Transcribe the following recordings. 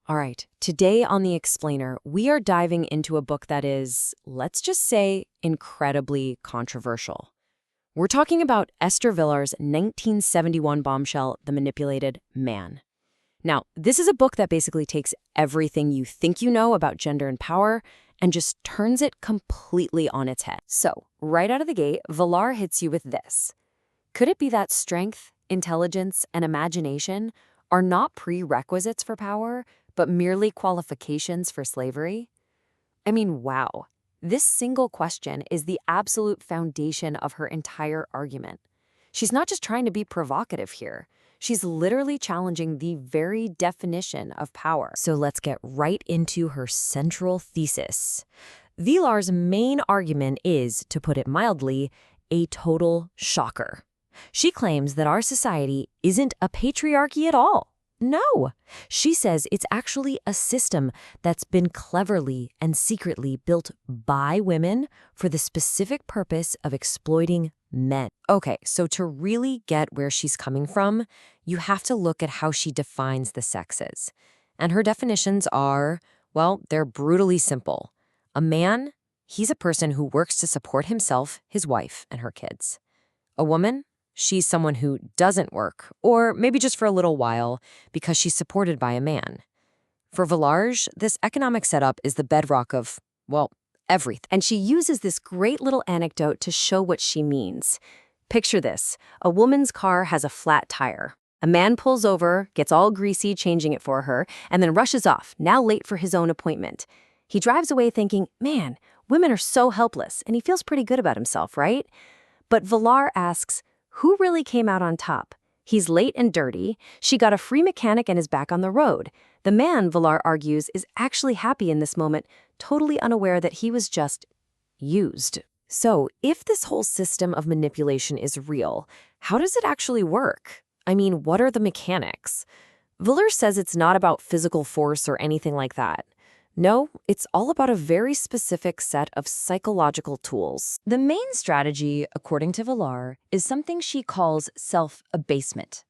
All right, today on The Explainer, we are diving into a book that is, let's just say, incredibly controversial. We're talking about Esther Vilar's 1971 bombshell, The Manipulated Man. Now, this is a book that basically takes everything you think you know about gender and power and just turns it completely on its head. So, right out of the gate, Vilar hits you with this. Could it be that strength, intelligence, and imagination are not prerequisites for power, but merely qualifications for slavery? I mean, wow. This single question is the absolute foundation of her entire argument. She's not just trying to be provocative here. She's literally challenging the very definition of power. So let's get right into her central thesis. Vilar's main argument is, to put it mildly, a total shocker. She claims that our society isn't a patriarchy at all. No, she says it's actually a system that's been cleverly and secretly built by women for the specific purpose of exploiting men. Okay, so to really get where she's coming from, you have to look at how she defines the sexes. And her definitions are, well, they're brutally simple. A man, he's a person who works to support himself, his wife, and her kids. A woman, she's someone who doesn't work, or maybe just for a little while, because she's supported by a man. For Vilar, this economic setup is the bedrock of, well, everything. And she uses this great little anecdote to show what she means. Picture this. A woman's car has a flat tire. A man pulls over, gets all greasy changing it for her, and then rushes off, now late for his own appointment. He drives away thinking, man, women are so helpless, and he feels pretty good about himself, right? But Vilar asks, who really came out on top? He's late and dirty. She got a free mechanic and is back on the road. The man, Vilar argues, is actually happy in this moment, totally unaware that he was just used. So, if this whole system of manipulation is real, how does it actually work? I mean, what are the mechanics? Vilar says it's not about physical force or anything like that. No, it's all about a very specific set of psychological tools. The main strategy, according to Vilar, is something she calls self-abasement.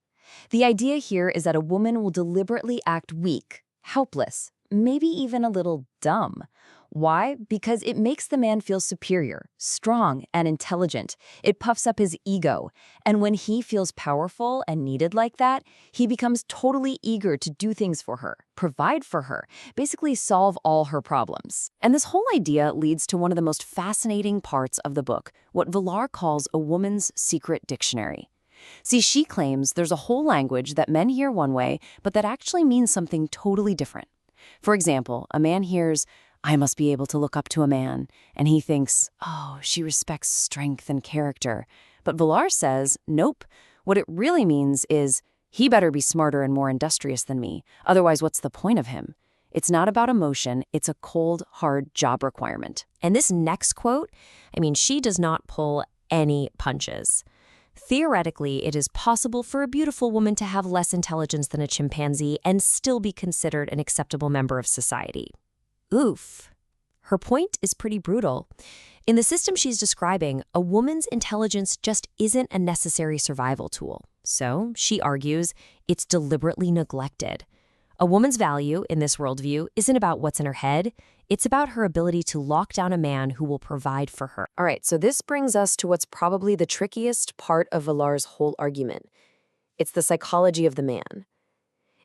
The idea here is that a woman will deliberately act weak, helpless, maybe even a little dumb. Why? Because it makes the man feel superior, strong, and intelligent. It puffs up his ego. And when he feels powerful and needed like that, he becomes totally eager to do things for her, provide for her, basically solve all her problems. And this whole idea leads to one of the most fascinating parts of the book, what Vilar calls a woman's secret dictionary. See, she claims there's a whole language that men hear one way, but that actually means something totally different. For example, a man hears, I must be able to look up to a man, and he thinks, oh, she respects strength and character. But Vilar says, nope, what it really means is, he better be smarter and more industrious than me, otherwise what's the point of him? It's not about emotion, it's a cold, hard job requirement. And this next quote, she does not pull any punches. Theoretically, it is possible for a beautiful woman to have less intelligence than a chimpanzee and still be considered an acceptable member of society. Oof. Her point is pretty brutal. In the system she's describing, a woman's intelligence just isn't a necessary survival tool. So, she argues, it's deliberately neglected. A woman's value in this worldview isn't about what's in her head, it's about her ability to lock down a man who will provide for her. All right, so this brings us to what's probably the trickiest part of Vilar's whole argument. It's the psychology of the man.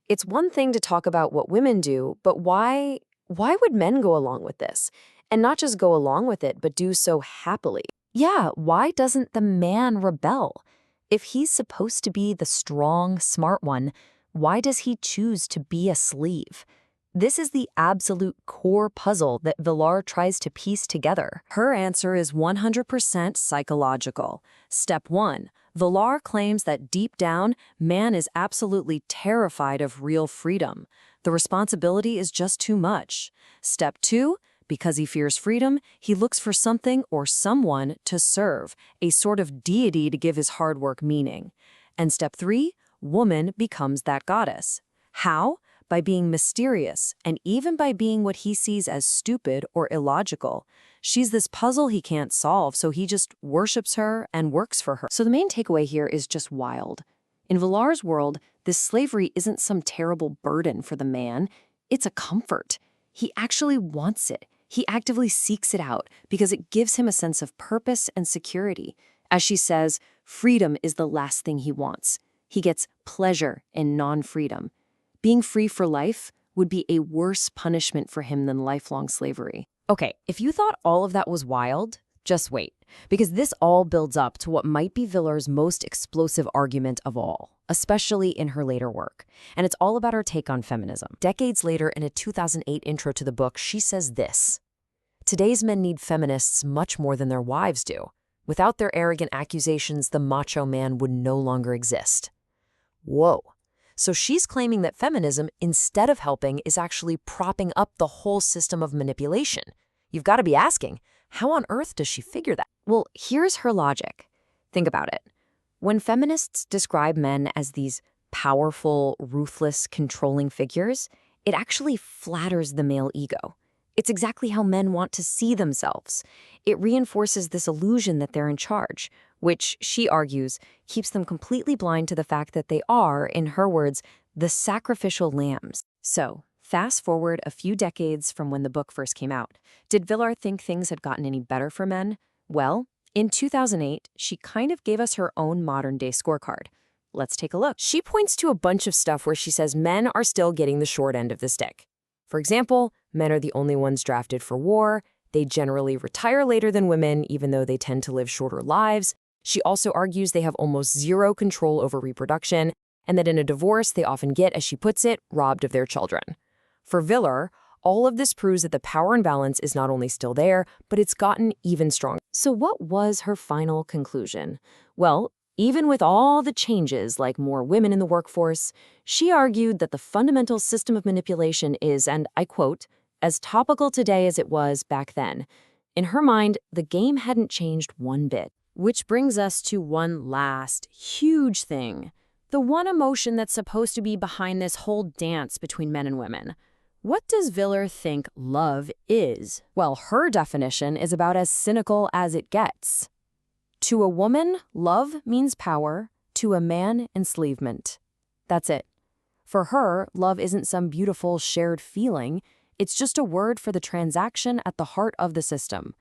It's one thing to talk about what women do, but why would men go along with this? And not just go along with it, but do so happily. Yeah, why doesn't the man rebel? If he's supposed to be the strong, smart one, why does he choose to be a slave? This is the absolute core puzzle that Vilar tries to piece together. Her answer is 100% psychological. Step 1. Vilar claims that deep down, man is absolutely terrified of real freedom. The responsibility is just too much. Step 2. Because he fears freedom, he looks for something or someone to serve, a sort of deity to give his hard work meaning. And step 3. Woman becomes that goddess. How? By being mysterious, and even by being what he sees as stupid or illogical. She's this puzzle he can't solve, so he just worships her and works for her. So the main takeaway here is just wild. In Vilar's world, this slavery isn't some terrible burden for the man. It's a comfort. He actually wants it. He actively seeks it out because it gives him a sense of purpose and security. As she says, freedom is the last thing he wants. He gets pleasure in non-freedom. Being free for life would be a worse punishment for him than lifelong slavery. Okay, if you thought all of that was wild, just wait, because this all builds up to what might be Vilar's most explosive argument of all, especially in her later work. And it's all about her take on feminism. Decades later, in a 2008 intro to the book, she says this: "Today's men need feminists much more than their wives do. Without their arrogant accusations, the macho man would no longer exist." Whoa. So she's claiming that feminism, instead of helping, is actually propping up the whole system of manipulation. You've got to be asking, how on earth does she figure that? Well, here's her logic. Think about it. When feminists describe men as these powerful, ruthless, controlling figures, it actually flatters the male ego. It's exactly how men want to see themselves. It reinforces this illusion that they're in charge, which, she argues, keeps them completely blind to the fact that they are, in her words, the sacrificial lambs. So, fast forward a few decades from when the book first came out. Did Vilar think things had gotten any better for men? Well, in 2008, she kind of gave us her own modern-day scorecard. Let's take a look. She points to a bunch of stuff where she says men are still getting the short end of the stick. For example, men are the only ones drafted for war. They generally retire later than women, even though they tend to live shorter lives. She also argues they have almost zero control over reproduction, and that in a divorce, they often get, as she puts it, robbed of their children. For Vilar, all of this proves that the power imbalance is not only still there, but it's gotten even stronger. So what was her final conclusion? Well, even with all the changes, like more women in the workforce, she argued that the fundamental system of manipulation is, and I quote, "as topical today as it was back then." In her mind, the game hadn't changed one bit. Which brings us to one last huge thing. The one emotion that's supposed to be behind this whole dance between men and women. What does Vilar think love is? Well, her definition is about as cynical as it gets. To a woman, love means power. To a man, enslavement. That's it. For her, love isn't some beautiful shared feeling. It's just a word for the transaction at the heart of the system.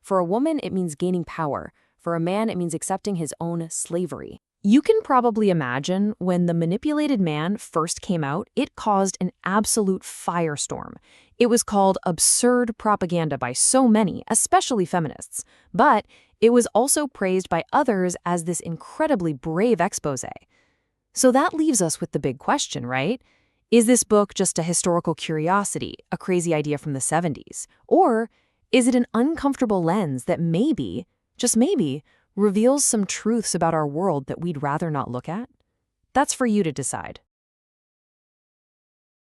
For a woman, it means gaining power. For a man, it means accepting his own slavery. You can probably imagine when the manipulated man first came out, it caused an absolute firestorm. It was called absurd propaganda by so many, especially feminists. But it was also praised by others as this incredibly brave expose. So that leaves us with the big question, right? Is this book just a historical curiosity, a crazy idea from the 70s? Or is it an uncomfortable lens that maybe, just maybe, reveals some truths about our world that we'd rather not look at? That's for you to decide.